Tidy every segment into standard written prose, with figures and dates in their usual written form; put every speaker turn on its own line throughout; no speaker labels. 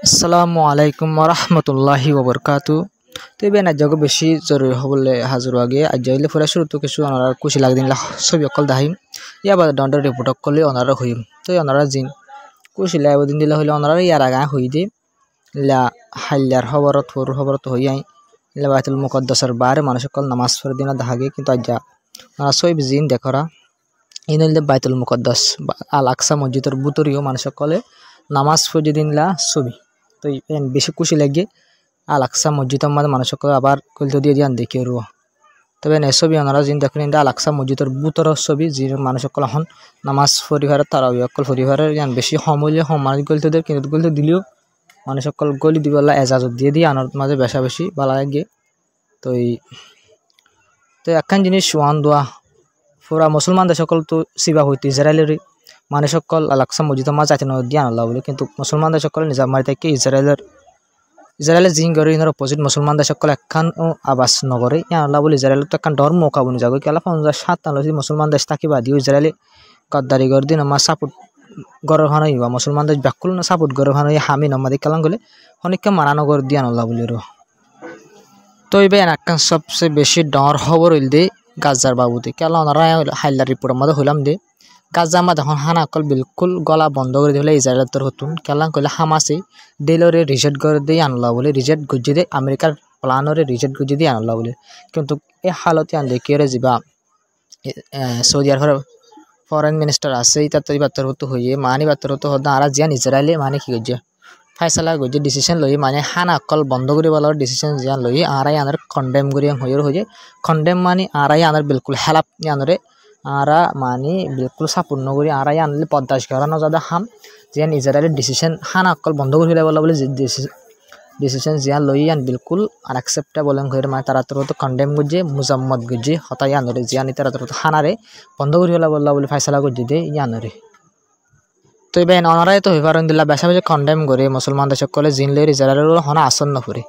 আসসালামু আলাইকুম রহমতুল্লাহি ওবরকাতু। তো এবার না জায়গা বেশি জরুরি হবলে হাজির আগে আজ যাইলে পুরা শুরু তো কিছু ওনারা খুশি লাগদিন ছবি অকল দাহিম ইয়াবার দণ্ডের রিপোর্ট করলে ওনারা হইম তো ওনারা জিন খুশি লাগবে দিন দিলে হইলে ওনারা ইয়ার আগা হই দে লা হাইলার খবরত হই আই লা বাইতুল মুকদ্দাসের বারে মানুষ সকল নামাজ পড়ে দিনা দাহাগে কিন্তু আজ ওনারা সব জিন দেখরা ইনলে বাইতুল মুকদ্দাস আল আকসা মসজিদের বুতরিও মানুষ সকলে নামাজ পড়ে দিন লা ছবি তো বেশি খুশি লাগে আল আকসা মসজিদের মধ্যে মানুষ সকলে আবার কলতে দিয়ে দিয়ান দেখে রুয়া তবে ছবি ওনারা জিন দেখেন আল আকসা মসজিদের বুতর ছবি যে মানুষ সকল এখন নামাজ পরিবারের তারা অকল পরিবারের ইয়ান বেশি সমলে সমাজ গলতে দেয় কিন্তু গলতে দিলেও মানুষ সকল গলি দিবলা এজাজত দিয়ে আনার মাঝে বেশা বেশি ভালো লাগে তো একখান জিনিস ওয়ান দোয়া পুরা মুসলমান দেশ সকল তো সিবা হইতে ইসরায়েলের মানুষ সকল আল আকসা মসজিদের মাঝে যাইতে দিয়ে আনলা বলে কিন্তু মুসলমান দেশ সকল নিজাম মারি থেকে ইসরায়েলের জিন গড়ে ইনার অপোজিট মুসলমান দেশ সকল একখান আবাস নগরে আনলা বলে ইসরায়েল তো একখান ডর মৌকা বনি যাগো কেলা 50-7 আনলো মুসলমান দেশ থাকি বাদিও ইসরায়েলে গদ্দারি গড় দিন আমার সাপোর্ট গড় খানো ইবা মুসলমান দেশ ব্যাকুল না সাপোর্ট গড় খানো হামি নামাদি কালাম গলে অনেককে মারানো গড় দিয়ে আনলা বলে রো তো এবার একখান সবচেয়ে বেশি ডর খবর হইল দে গাজার বাবুতে কেলা ওনারা হাইলার রিপোর্টের মধ্যে হইলাম দে গাজা মা এখন হানা অকল বিলকুল গলা বন্ধ করে দিলে ইসরায়েলের তোর হতুন কেলাং কইলে হামাসে ডেলরে রিজেক্ট করে দিয়ে আনলা বলে রিজেক্ট গুজি দিয়ে আমেরিকার প্লানরে রিজেক্ট গুজি দিয়ে আনলা বলে কিন্তু এই হালতে আনলে কি যা সৌদি আরবের ফরেন মিনিস্টার আছে ইতা তো বাত্তর হতো হইয়ে মানি বাত্তর হতো হতো আর জিয়ান ইসরায়েলে মানে কি গজ্জে ফাইসালা গজ্জে ডিসিশন লই মানে হানা অকল বন্ধ করে বলার ডিসিশন জিয়ান লই আরাই আনার কন্ডেম করি হয়ে কন্ডেম মানে আরাই আনার বিলকুল হেলাপ আনরে আরা মানে বিলকুল সাপোর্ট নগরী আরাই আনলে পদ্মাস করানো যাদা হাম জিয়ান ইসরায়েলের ডিসিশন হানা অকল বন্ধ করে ফেলে বলা বলে ডিসিশন জিয়ান লই আন বিলকুল আনএক্সেপ্টেবল হয়ে মানে তারা তো কন্ডেম গুজে মুজাম্মদ গুজে হতাই আনরে জিয়ান তারা তো হানারে বন্ধ করে ফেলা বললা বলে ফাইসলা গুজি দে ইয়ানরে তো এবার ওনারাই তো হইবার দিলা বেশা বেশি কন্ডেম করে মুসলমান দেশ সকলে জিন লই ইসরায়েলের হনা আসন্ন ফুরে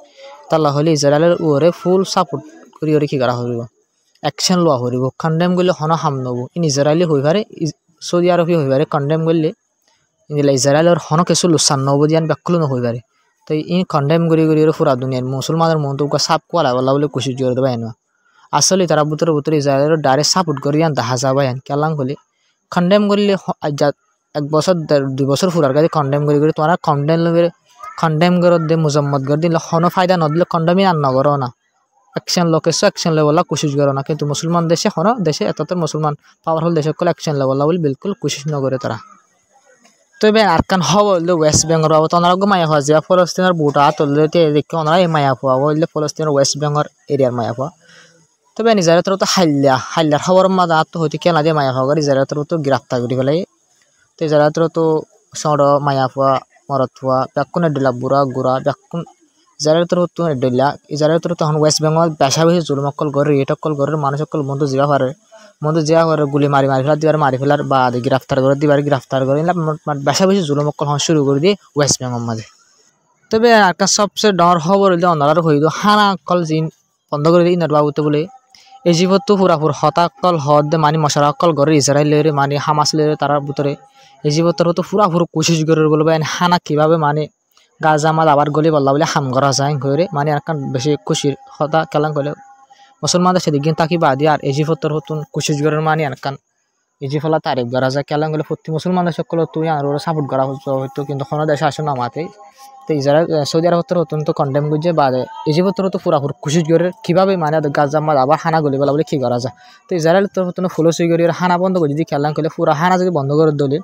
তাহলে হলে ইসরায়েলের ওরে ফুল সাপোর্ট করি ওরে কি করা হইব অ্যাকশন লওয়া হইব কন্ডেম করলে হন হাম নব ইন ইসরায়েলি হইবারে সৌদি আরবি হইবারে কন্ডেম করলে ইনলা ইসরায়েলের হন কিছু লুসান নব দিয়ান ব্যাকুল নহইবারে তো ইন কন্ডেম করি পুরা দুনিয়ার মুসলমানের মন তো সাপ কোয়ালা বলা বলে কুশি জোর দেবা এনো আসলে তারা বুতরে ইসরায়েলের ডাইরেক্ট সাপোর্ট করিয়ান দেখা যাবা এন কেলাং হলে কন্ডেম করলে এক বছর 2 বছর ফুরার কাছে কন্ডেম করি তোমরা কন্ডেম করে দে মুজাম্মদ করে দিলে হন ফায়দা নদিলে কন্ডেমই আর নগর না অ্যাকশন লোকেশ অ্যাকশন লেভেলা কোশিশ করে না কিন্তু মুসলমান দেশে হনো দেশে এত মুসলমান পাওয়ারফুল দেশে কল অ্যাকশন লেভেলা বলে বিলকুল কোশিশ নগরে তারা তো এবার আরকান হবলে ওয়েস্ট বেঙ্গল বাবু ওনারা মায়া হওয়া যায় ফলস্তিনের বুটা তুললে দেখে ওনারা মায়া হওয়া বললে ফলস্তিনের ওয়েস্ট বেঙ্গল এরিয়ার মায়া হওয়া তবে নিজের তো হাইলার খবর মাদা তো হয়তো কেনা দিয়ে মায়া হওয়া নিজের তো গ্রেফতার করে ফেলে তো যারা তো সড় মায়া হওয়া মরত হওয়া ব্যাকুন ডিলা বুড়া গুড়া ব্যাকুন যারা তোর তো ডেলা যারা তোর তখন ওয়েস্ট বেঙ্গল বেশা বেশি জুলুম অকল করে রেট অকল করে মানুষ অকল বন্ধু যাওয়া পারে গুলি মারি ফেলার দিবার মারি ফেলার বা গ্রেফতার করে দিবার গ্রেফতার করে বেশা বেশি জুলুম অকল শুরু করে দিয়ে ওয়েস্ট বেঙ্গল মাঝে তবে একটা সবচেয়ে ডর খবর হইলে অনার হইল হানা অকল জিন বন্ধ করে দিয়ে ইনার বাবুতে বলে ইজিপ্ত তো পুরাপুর হতাকল হদ মানি মশারা অকল করে ইসরায়েলের মানে হামাস লেরে তার ভিতরে ইজিপ্তর তো পুরাপুর কোশিশ করে বলবে হানা কিভাবে মানে গাজা মাল আবার গলি বললা বলে হাম করা যায় করে মানে আর বেশি খুশির হতা কেলাং করলে মুসলমানদের সেদিকে তাকি বাদি আর ইজিপ্তর হতুন কোশিশ করে মানে আর ইজিফলা তারিফ করা যায় কেলাং করলে প্রতি মুসলমানদের সকল তুই আর ওরা সাপোর্ট করা হতো কিন্তু কোনো দেশে আসে না মাতে তো ইসরায়েল সৌদি আরবতর হতুন তো কন্ডেম গুজে বা ইজিপ্তর তো পুরাপুর কোশিশ করে কীভাবে মানে গাজা মাল আবার হানা গলি বলা বলে কী করা যায় তো ইসরায়েল তোর হতুন ফুলসই করি হানা বন্ধ করে যদি খেলাং করলে পুরা হানা যদি বন্ধ করে দলে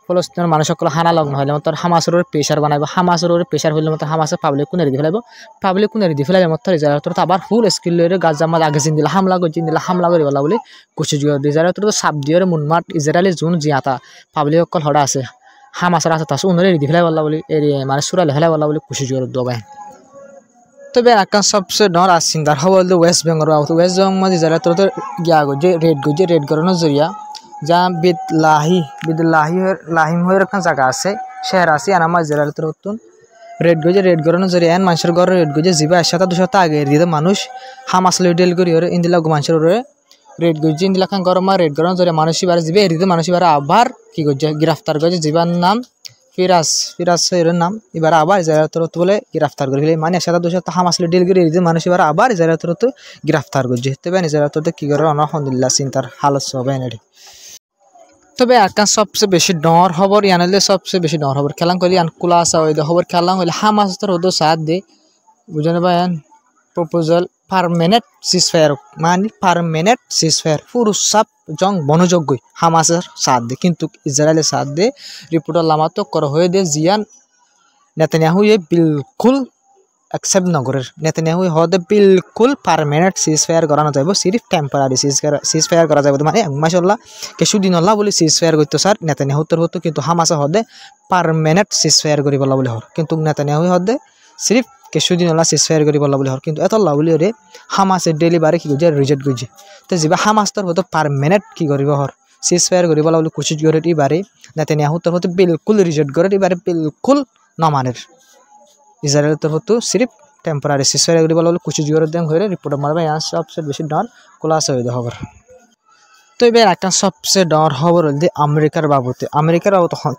ফলস্তিনের মানুষ সকল হানা লগ্ন হইলে মতো হামাসের প্রেশার বানাইব হামাসের প্রেশার হইলে মতো হামাসের পাবলিক কোনে রেডি ফেলাইব পাবলিক কোনে রেডি ফেলাইলে মতো ইসরায়েল তো আবার ফুল স্কিল লইরে গাজা মাল আগে দিলে হামলা করে বলা বলে কুচি জুয়া ইসরায়েল তো সাপ দিয়ে মুনমাট ইসরায়েলি জোন জিয়াতা পাবলিক সকল হড়া আছে হামাসের আছে তার উনরে রেডি ফেলাই বলা বলে মানে সুরালে ফেলাই বলা বলে কুচি জুয়ার দবাই তবে একটা সবচেয়ে ডর আর চিন্তার খবর ওয়েস্ট বেঙ্গল ওয়েস্ট বেঙ্গল মাঝে ইসরায়েল তো গিয়া গজে রেড করানোর জরিয়া যা লাহিম হয়ে একটা জায়গা আছে শহর আছে আর আমার ইসরায়েল তো হতুন রেড গড়ানো জরি এন মানুষের ঘর রেড গজে যাবা 1-2 আগে দিয়ে মানুষ হামাস ডেল করি ইন্দিলা মানুষের রেড গজে ইন্দিলা খান গরম রেড গড়ানো জরি মানুষ বারে যাবে এরিতে মানুষ বারে আবার কি করছে গ্রেফতার করছে যাবার নাম ফিরাজ এর নাম এবার আবার ইসরায়েলের তরফ বলে গ্রেফতার করে ফেলে মানে একসাথে 200 হামাসলে ডিল করে দিতে মানুষ এবার আবার ইসরায়েলের তরফ গ্রেফতার করছে তবে ইসরায়েলের তরফ কি করে আলহামদুলিল্লাহ চিন্তার হালত হবে এনে তবে আকান সবচেয়ে বেশি ডর খবর ইয়ানলে সবচেয়ে বেশি ডর খবর খেলাং কইলি আন কুলাসা হইলে খবর খেলাং হইলে হামাস তোর হতো সাথ দে বুঝনে ভাইয়ান প্রপোজাল পার্মানেন্ট সিজফায়ার মানে পার্মানেন্ট সিজফায়ার পুরো সব জং বনযোগ্য হামাসের সাথ দে কিন্তু ইসরায়েলের সাথ দে রিপোর্টার লামাতো কর হয়ে দে জিয়ান নেতানিয়াহু এ বিলকুল एक्सेप्ट नगरेर नेतानियाहु हदे बिल्कुल पार्मानेंट सीजफायर करानो जाइबो सिर्फ टेम्परारि सीजफायर करा जाइबो माने माशाल्लाह केसु दिन हल्ला बोली सीजफायर करतो सर नेतानियाहु तर हतो किन्तु हामास हदे पार्मानेंट सीजफायर करि बोला बोली हर किन्तु नेतानियाहु हदे सिर्फ केसु दिन हल्ला सीजफायर करि बोला बोली हर किन्तु एतल्ला बोली रे हामास डेलिभारी कि गजे रिजेक्ट गजे तो जिबा हामास तर हतो पार्मानेंट कि करिबो हर सीजफायर करि बोला बोली कोशिश करे इबारे नेतानियाहु तर हतो बिल्कुल रिजेक्ट करे इबारे बिल्कुल न मानेर इजराइल तरफ तो सिर्फ टेम्परारि सीजफायर करि बोला कुछ जोर दें होरे रिपोर्ट मारबा यहाँ सबसे बेसी डर खुलासा हो खबर तो एबार एक सबसे डर खबर हल आमेरिकार बाबते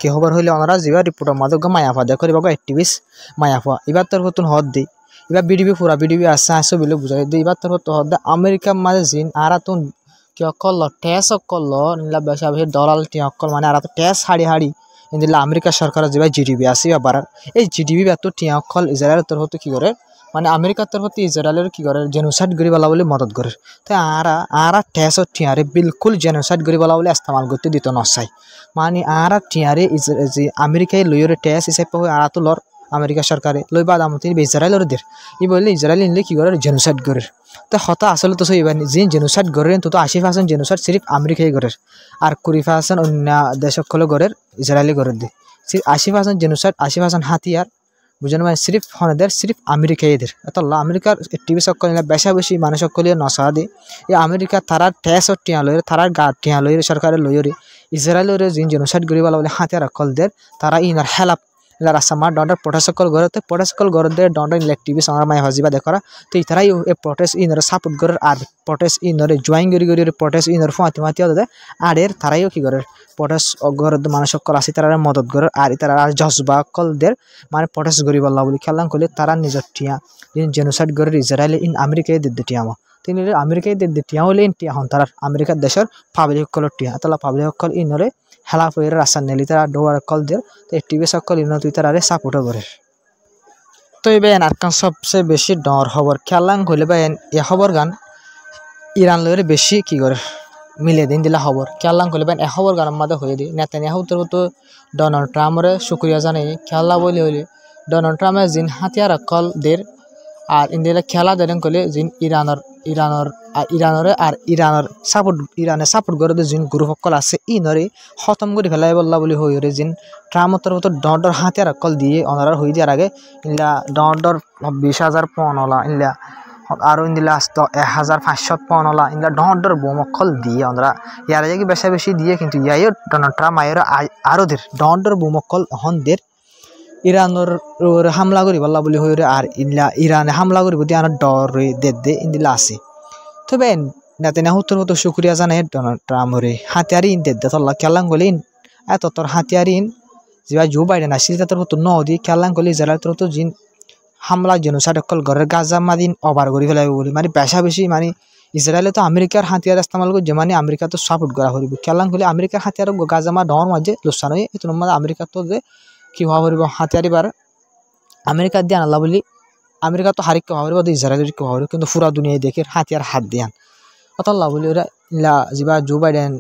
कि खबर हইলে ওনারা যেবা রিপোর্ট মাদক মায়াফা দেখো বাবা অ্যাক্টিভিস্ট মায়াফা এবার তোর হতুন হদ দে এবার বিডিবি পুরা বিডিবি আছে আসো বিলে বুঝাই দে এবার তোর হতো হদ আমেরিকা মাঝে জিন আরা তুন কি অকল টেস অকল নিলা বেশা বেশি দলাল টি অকল মানে আরা তো টেস হাড়ি इंदिला अमेरिका सरकार जब जीडीपी आसवा बार ये जीडीपी बात टियाखल इजराइल तरफ कि करे माने अमेरिका तरफ इजराइल कि करे जेनोसाइड करी वाला बोले मदद करे तो आरा टेस टियारे बिल्कुल जेनोसाइड करी वाला बोले इस्तेमाल करते दित नसाई माने आरा टियारे अमेरिका लइरे टेस हिसाब हो आरा तो लर अमेरिका सरकारे लई बाद आमती इजराइल देर ये बोले इजराइल इनले कि करे जेनोसाइड करे तो हता आसले तो एबार जिन जेनोसाइड करे तो 80% जेनोसाइड सिर्फ अमेरिकाई करे और 20% अन्य देशकले करे इजराइली करे दे सिर्फ 80% जेनोसाइड 80% हाथियार बुझे मैं सिर्फ हनदेर सिर्फ अमेरिकाई देर एतल्ला अमेरिकार टीवी सकल बेशा बेशी मानुष सकल नशा दे ये अमेरिका थारा टेस टिया लइरे थारा गा टिया लइरे सरकारे लइरे इजराइल जिन जेनोसाइड करे वाला बोले हाथियार रखल देर तारा इनार हेल्प रास्ता डॉन्डर प्रोटेस्टकल गरते प्रोटेस्टकल गरते डॉन्डर इलेक्टिव संग्रा माय हजिबा देखरा तो इथरा ए प्रोटेस्ट इनर सपोर्ट गर आर प्रोटेस्ट इनर जॉइन गरी प्रोटेस्ट इनर फाति माति दे आडेर थारायो कि गरे प्रोटेस्ट गर मानुषकल आसी तारा मदद गर आर तारा जज्बा कल देर माने प्रोटेस्ट गरी बल्ला बोली खेलां कले तारा निजर टिया इन जेनोसाइड गर इजराइल इन अमेरिका दे टियामा तिनि अमेरिका दे टिया होले इन टिया हन तारा अमेरिका देशर पाब्लिक कल टिया तला पाब्लिक कल इनरे हेला फैर रास्ता नेली तारा डोर कल देर तो टीवी सकल इन तुइतार सपोर्ट करे तो ये आरकान सबसे बेशी डर खबर खेलां हইলে बेन ये खबर गान इरान लरे बेशी कि करे मिले दिन दिला खबर खेलां हইলে बेन ए खबर गान मादे होय दे नेतानियाहु तो डोनाल्ड ट्राम्प रे शुक्रिया जाने खेला बोले हইলে डोनाल्ड ट्राम्प जिन हाथियार कल देर और इंडिया खेला देन कले जिन इरानर सपोर्ट करे जिन ग्रुपकल आछे इनरे खत्म करे फेलाई बल्ला बोली हইরে जिन ट्राम्प तरफ तो डर हाथियार कल दिए ओनारा हई दियार आगे इनला डर 20,000 पौनला इनला और इनला 1,500 पौनला इनला डर बोमकल दिए ओनारा यार जाके बेशा बेशी दिए किन्तु यायो डोनाल्ड ट्राम्प आयर आरो देर डर बोमकल हन देर इरानर हमला करी बल्ला बोली हইরে और इनला इराने हमला करी दिया डर दे इनदिला आछे तो बेन नेतानियाहु तो शुक्रिया जाने डोनाल्ड ट्राम्प रे हाथियार इन दे तल्ला खेलां गले एत तर हाथियार इन जेबा जो बाइडेन आसि तर तो न दी खेलां गले इजराइल तो जिन हमला जेनोसाइड कल घरे गाजा मादिन ओभार करी फेलाइबो बोली माने बेशा बेशी माने इजराइल तो अमेरिकार हाथियार इस्तेमाल कर जमाने अमेरिका तो सपोर्ट करा हरिब खेलां गले अमेरिकार हाथियार गाजा मा डर माजे लुसान होय एतन मा अमेरिका तो जे कि हवा हरिब हाथियार बार अमेरिका दिया नाला बोली अमेरिका तो हारिक हरिब तो इजराइल को हरिब किन्तु पूरा दुनिया देखे हाथियार हाथ दियान अतल्ला बोली इला जिबा जो बाइडेन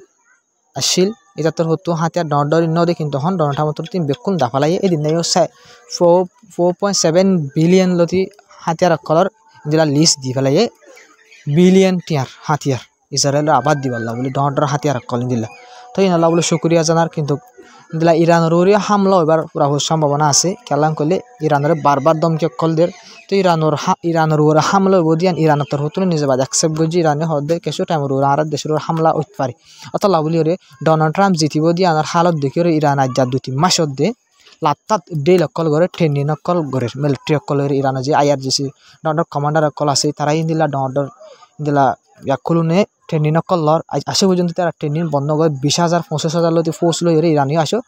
आसिल এটা তোর হতো হাতিয়ার ডর ন দে কিন্তু হন ডনটা মতো তিন বেকুন দাফালাই এদিন নাই 4.7 বিলিয়ন লতি হাতিয়ার কলর দিলা লিস্ট দি ফেলাই বিলিয়ন টিয়ার হাতিয়ার ইসরায়েল আবাদ দি বললা বলে ডর হাতিয়ার কল দিলা তো ইনাল্লাহ বলে শুকরিয়া জানার কিন্তু দিলা ইরানের ওরে হামলা এবার পুরা হওয়ার সম্ভাবনা আছে খেলাং করলে ইরানের বারবার দমকে কল দের তো ইরানের ওরে হামলা বদিয়ান ইরানের তোর হতো নিজে বাদ অ্যাকসেপ্ট গজি ইরানে হদে কিছু টাইম ওরে আর দেশের হামলা হইতে পারে অতলা বলি ওরে ডোনাল্ড ট্রাম্প জিতিব দিয়া আর হালত দেখি ওরে ইরান আজ 2-3 মাস দে লাত্তাত ডেল কল করে ট্রেনি নকল করে মিলিটারি কল ইরান যে আইআরজিসি ডর কমান্ডার কল আছে তারাই দিলা ডর দিলা ইয়াকুলুনে ট্রেনি নকল লর আসে পর্যন্ত তারা ট্রেনিং বন্ধ করে 20,000 25,000 লতি ফোর্স লই ইরানি আসো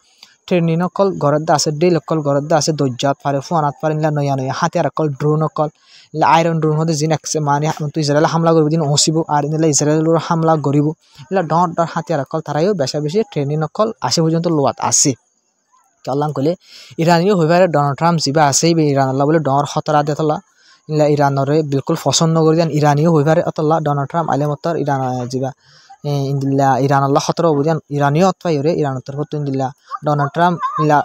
ট্রেনিং অকল ঘরত আছে ডেল অকল ঘরত আছে দজ্জাত পারে ফোনাত পারে ইলা নয়া নয়া হাতিয়ার অকল ড্রোন অকল ইলা আয়রন ড্রোন হতে জিন একসে মানে তুই ইসরায়েল হামলা করব দিন ওসিব আর ইলা ইসরায়েলের হামলা করিব ইলা ডট ডট হাতিয়ার অকল তারাইও বেশা বেশি ট্রেনিং অকল আসে পর্যন্ত লোয়াত আছে আল্লাহ কইলে ইরানিও হইবারে ডোনাল্ড ট্রাম্প জিবা আছে ইরান আল্লাহ বলে ডর খতরা দেতলা ইলা ইরানরে বিলকুল পছন্দ করে দেন ইরানিও হইবারে অতলা ডোনাল্ড ট্রাম্প আইলে মতর ইরান জিবা ইন্দিল্লা ইরান আল্লাহ খতরা বুঝান ইরানিও অতপাইরে ইরান তরফ ইন্দিল্লা ডোনাল্ড ট্রাম্প ইলা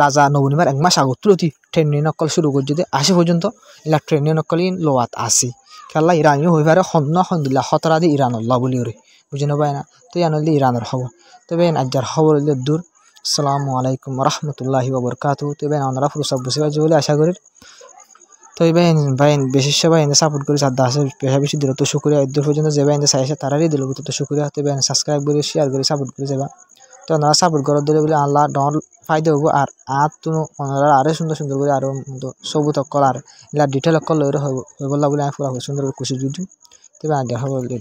রাজা নবনিবার এক মাস আগত তুলতি ট্রেনিং অকল শুরু করে যদি আসে পর্যন্ত ইলা ট্রেনিং অকল লোয়াত আছে খেলা ইরানিও হইবারে হন্ন হন্দিল্লা খতরা দি ইরান আল্লাহ বলি ওরে বুঝে নেবাই না তো ইয়ানলি ইরানের খবর তবে আজ্জার খবর হইলে দূর আসসালামু আলাইকুম রহমতুল্লাহি ওয়াবারাকাতুহু তো ভাই আমরা পুরো সব বুঝে গেছি বলে আশা করি তো ভাই বিশেষ ভাই সাপোর্ট করে সাদা আছে পেশা বেশি দিল তো শুক্রিয়া এর পর্যন্ত যে ভাই চাইছে তারারই দিল তো শুক্রিয়া তো ভাই সাবস্ক্রাইব করে শেয়ার করে সাপোর্ট করে যাবা তো আপনারা সাপোর্ট করার দিলে বলে আল্লাহ ডর ফায়দা হবো আর তো ওনারা আরো সুন্দর সুন্দর করে আরো সবুজ অকল আর ডিটেল অকল হয়ে বললা বলে আমি পুরো সুন্দর খুশি দিই তো ভাই দেখা হবে